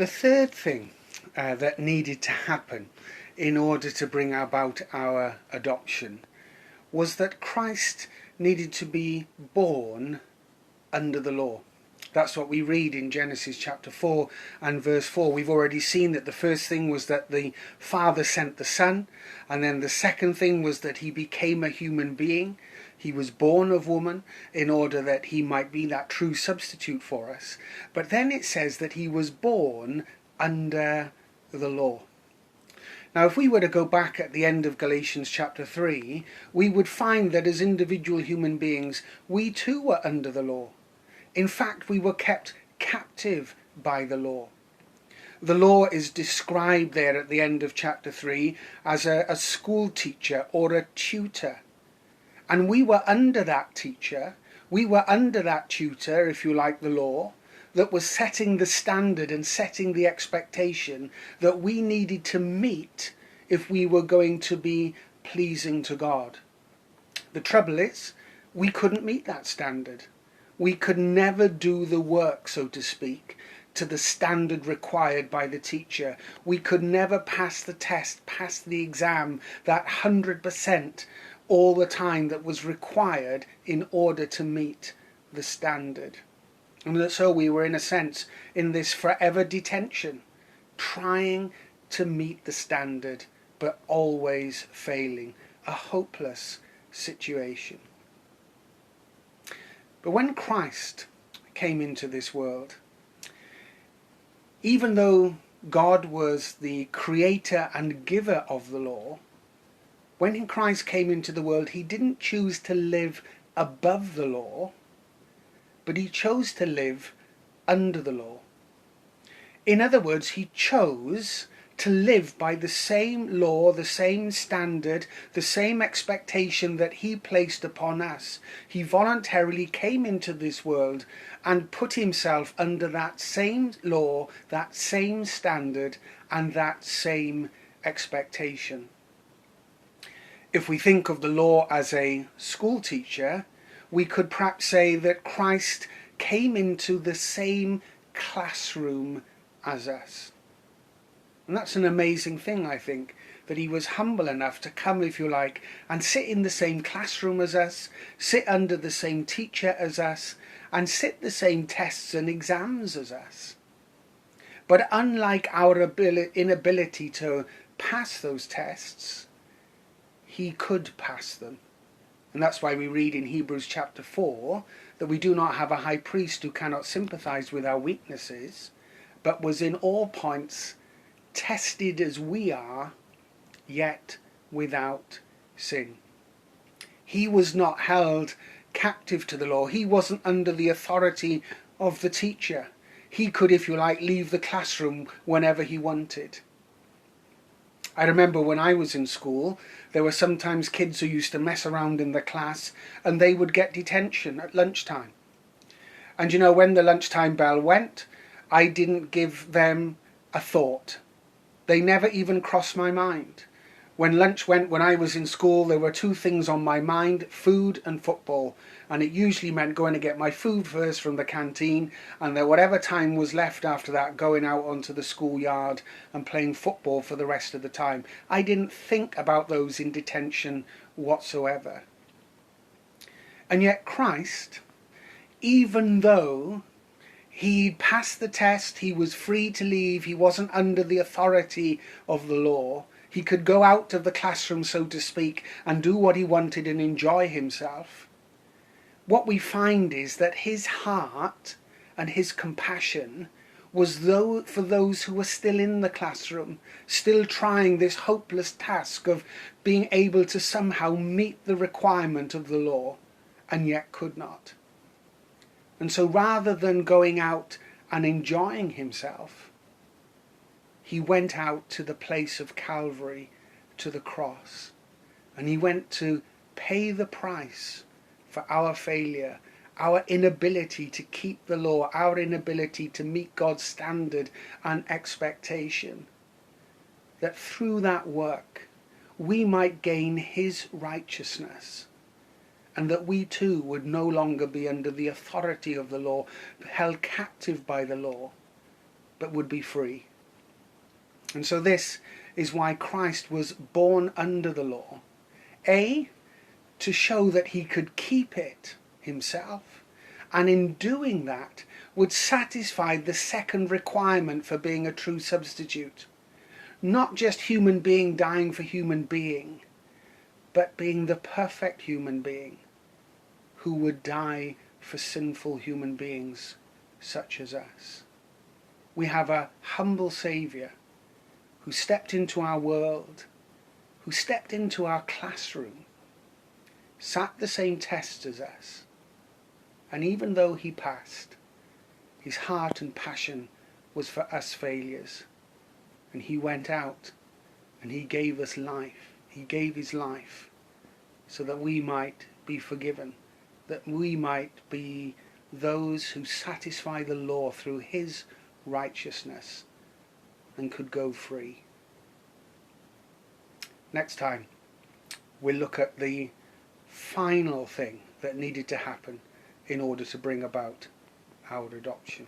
The third thing that needed to happen in order to bring about our adoption was that Christ needed to be born under the law. That's what we read in Genesis chapter 4 and verse 4. We've already seen that the first thing was that the Father sent the Son, and then the second thing was that he became a human being. He was born of woman in order that he might be that true substitute for us. But then it says that he was born under the law. Now, if we were to go back at the end of Galatians chapter 3, we would find that as individual human beings, we too were under the law. In fact, we were kept captive by the law. The law is described there at the end of chapter 3 as a school teacher or a tutor. And we were under that teacher, we were under that tutor, if you like, the law, that was setting the standard and setting the expectation that we needed to meet if we were going to be pleasing to God. The trouble is, we couldn't meet that standard. We could never do the work, so to speak, to the standard required by the teacher. We could never pass the test, pass the exam, that 100% all the time that was required in order to meet the standard. And so we were, in a sense, in this forever detention, trying to meet the standard, but always failing. A hopeless situation. But when Christ came into this world, even though God was the creator and giver of the law, when Christ came into the world, he didn't choose to live above the law, but he chose to live under the law. In other words, he chose to live by the same law, the same standard, the same expectation that he placed upon us. He voluntarily came into this world and put himself under that same law, that same standard, and that same expectation. If we think of the law as a school teacher, we could perhaps say that Christ came into the same classroom as us. And that's an amazing thing, I think, that he was humble enough to come, if you like, and sit in the same classroom as us, sit under the same teacher as us, and sit the same tests and exams as us. But unlike our inability to pass those tests, he could pass them. And that's why we read in Hebrews chapter 4 that we do not have a high priest who cannot sympathize with our weaknesses, but was in all points tested as we are, yet without sin. He was not held captive to the law. He wasn't under the authority of the teacher. He could, if you like, leave the classroom whenever he wanted. I remember when I was in school, there were sometimes kids who used to mess around in the class and they would get detention at lunchtime. And you know, when the lunchtime bell went, I didn't give them a thought. They never even crossed my mind. When lunch went, when I was in school, there were two things on my mind, food and football. And it usually meant going to get my food first from the canteen, and then whatever time was left after that, going out onto the schoolyard and playing football for the rest of the time. I didn't think about those in detention whatsoever. And yet Christ, even though he'd passed the test, he was free to leave, he wasn't under the authority of the law, he could go out of the classroom, so to speak, and do what he wanted and enjoy himself. What we find is that his heart and his compassion was for those who were still in the classroom, still trying this hopeless task of being able to somehow meet the requirement of the law, and yet could not. And so rather than going out and enjoying himself, he went out to the place of Calvary, to the cross, and he went to pay the price for our failure, our inability to keep the law, our inability to meet God's standard and expectation, that through that work we might gain his righteousness, and that we too would no longer be under the authority of the law, held captive by the law, but would be free. And so this is why Christ was born under the law. A, to show that he could keep it himself, and in doing that would satisfy the second requirement for being a true substitute. Not just human being dying for human being, but being the perfect human being who would die for sinful human beings such as us. We have a humble Saviour who stepped into our world, who stepped into our classroom, sat the same test as us, and even though he passed, his heart and passion was for us failures. And he went out and he gave us life. He gave his life so that we might be forgiven, that we might be those who satisfy the law through his righteousness and could go free. Next time, we'll look at the final thing that needed to happen in order to bring about our adoption.